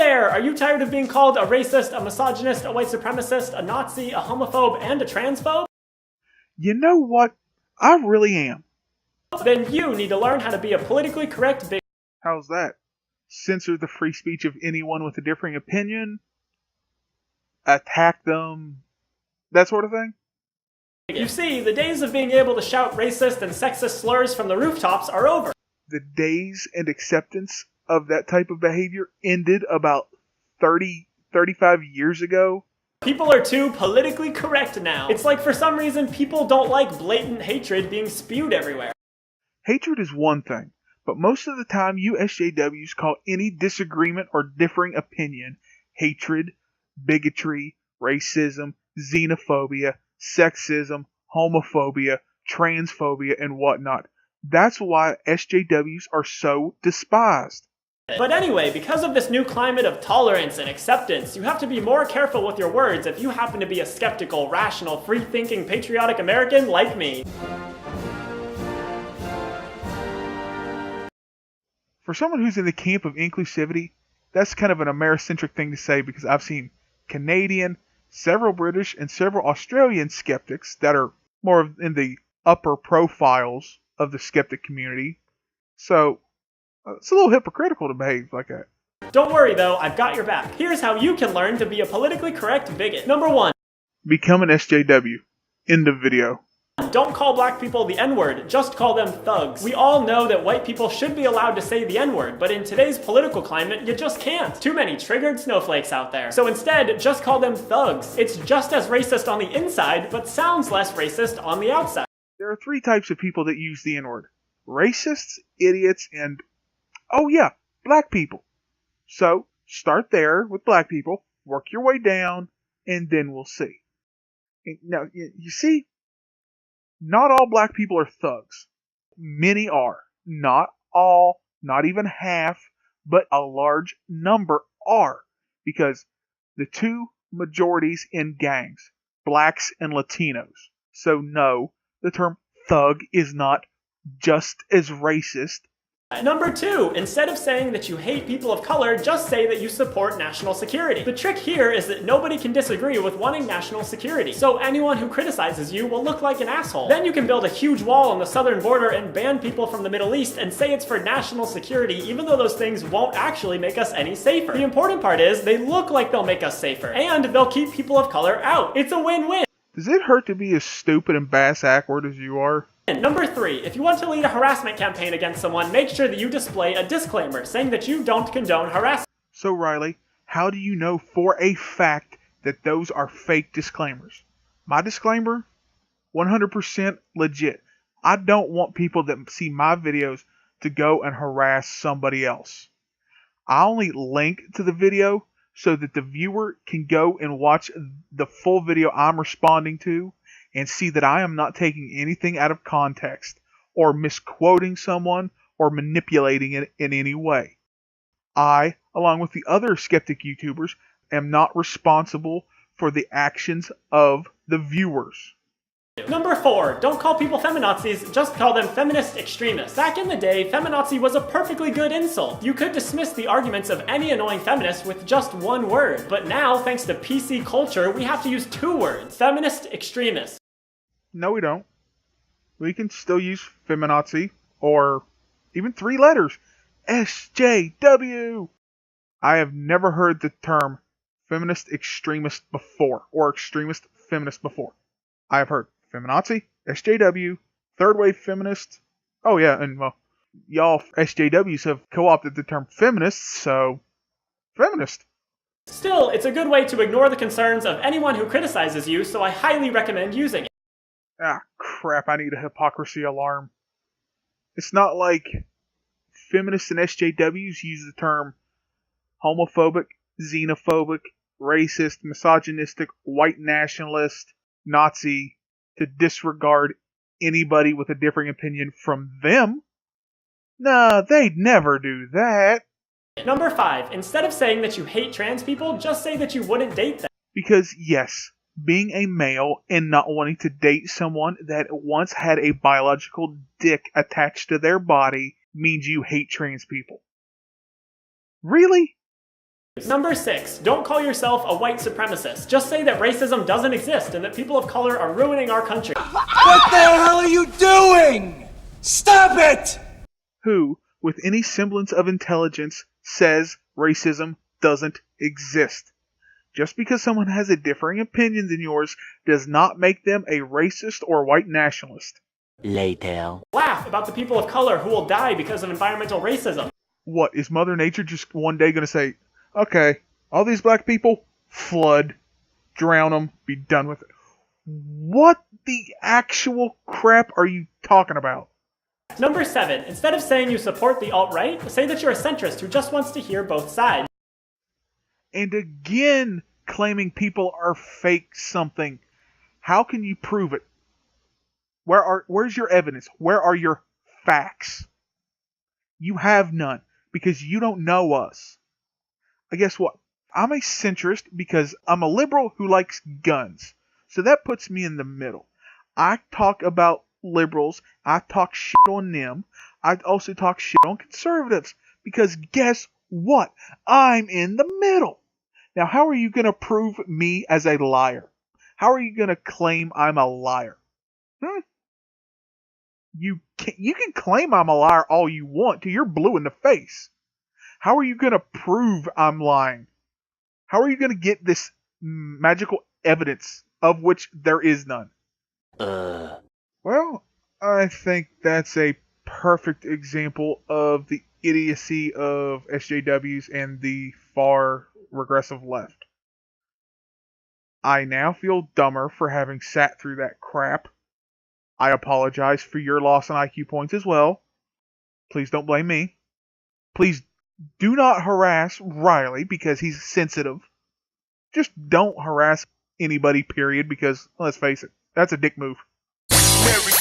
there! Are you tired of being called a racist, a misogynist, a white supremacist, a Nazi, a homophobe, and a transphobe? You know what? I really am. Then you need to learn how to be a politically correct bigot. How's that? Censor the free speech of anyone with a differing opinion? Attack them? That sort of thing? You see, the days of being able to shout racist and sexist slurs from the rooftops are over. The days and acceptance of that type of behavior ended about 35 years ago. People are too politically correct now. It's like for some reason people don't like blatant hatred being spewed everywhere. Hatred is one thing, but most of the time you SJWs call any disagreement or differing opinion hatred, bigotry, racism, xenophobia, sexism, homophobia, transphobia, and whatnot. That's why SJWs are so despised. But anyway, because of this new climate of tolerance and acceptance, you have to be more careful with your words if you happen to be a skeptical, rational, free-thinking, patriotic American like me. For someone who's in the camp of inclusivity, that's kind of an Americentric thing to say because I've seen Canadian, several British, and several Australian skeptics that are more in the upper profiles of the skeptic community. So, it's a little hypocritical to behave like that. Don't worry though, I've got your back. Here's how you can learn to be a politically correct bigot. Number 1. Become an SJW. End of video. Don't call black people the N-word, just call them thugs. We all know that white people should be allowed to say the N-word, but in today's political climate, you just can't. Too many triggered snowflakes out there. So instead, just call them thugs. It's just as racist on the inside, but sounds less racist on the outside. There are 3 types of people that use the N-word. Racists, idiots, and, oh yeah, black people. So, start there with black people, work your way down, and then we'll see. Now, you see, not all black people are thugs. Many are. Not all, not even half, but a large number are. Because the 2 majorities in gangs, blacks and Latinos. So no, the term thug is not just as racist. Number 2, instead of saying that you hate people of color, just say that you support national security. The trick here is that nobody can disagree with wanting national security, so anyone who criticizes you will look like an asshole. Then you can build a huge wall on the southern border and ban people from the Middle East and say it's for national security, even though those things won't actually make us any safer. The important part is, they look like they'll make us safer, and they'll keep people of color out. It's a win-win. Does it hurt to be as stupid and bass-ackward as you are? Number 3, if you want to lead a harassment campaign against someone, make sure that you display a disclaimer saying that you don't condone harassment. So Riley, how do you know for a fact that those are fake disclaimers? My disclaimer? 100% legit. I don't want people that see my videos to go and harass somebody else. I only link to the video so that the viewer can go and watch the full video I'm responding to and see that I am not taking anything out of context or misquoting someone or manipulating it in any way. I, along with the other skeptic YouTubers, am not responsible for the actions of the viewers. Number 4, don't call people feminazis, just call them feminist extremists. Back in the day, feminazi was a perfectly good insult. You could dismiss the arguments of any annoying feminist with just 1 word. But now, thanks to PC culture, we have to use 2 words. Feminist extremist. No, we don't. We can still use feminazi, or even 3 letters. SJW! I have never heard the term feminist extremist before, or extremist feminist before. I have heard feminazi, SJW, third wave feminist. Oh yeah, and well, y'all SJWs have co-opted the term feminist, so feminist. Still, it's a good way to ignore the concerns of anyone who criticizes you, so I highly recommend using it. Ah, crap, I need a hypocrisy alarm. It's not like feminists and SJWs use the term homophobic, xenophobic, racist, misogynistic, white nationalist, Nazi to disregard anybody with a differing opinion from them. Nah, they'd never do that. Number 5, instead of saying that you hate trans people, just say that you wouldn't date them. Because yes, being a male and not wanting to date someone that once had a biological dick attached to their body means you hate trans people. Really? Number 6, don't call yourself a white supremacist. Just say that racism doesn't exist and that people of color are ruining our country. What the hell are you doing? Stop it! Who, with any semblance of intelligence, says racism doesn't exist? Just because someone has a differing opinion than yours does not make them a racist or white nationalist. Later. Laugh about the people of color who will die because of environmental racism. What, is Mother Nature just one day going to say, okay, all these black people, flood, drown them, be done with it? What the actual crap are you talking about? Number 7, instead of saying you support the alt-right, say that you're a centrist who just wants to hear both sides. And again, claiming people are fake something. How can you prove it? Where's your evidence? Where are your facts? You have none, because you don't know us. I guess what? I'm a centrist because I'm a liberal who likes guns. So that puts me in the middle. I talk about liberals. I talk shit on them. I also talk shit on conservatives. Because guess what? I'm in the middle. Now, how are you going to prove me as a liar? How are you going to claim I'm a liar? You can claim I'm a liar all you want till you're blue in the face. How are you going to prove I'm lying? How are you going to get this magical evidence of which there is none? Well, I think that's a perfect example of the idiocy of SJWs and the far regressive left. I now feel dumber for having sat through that crap. I apologize for your loss in IQ points as well. Please don't blame me. Please do not harass Riley because he's sensitive. Just don't harass anybody, period, because, let's face it, that's a dick move. Merry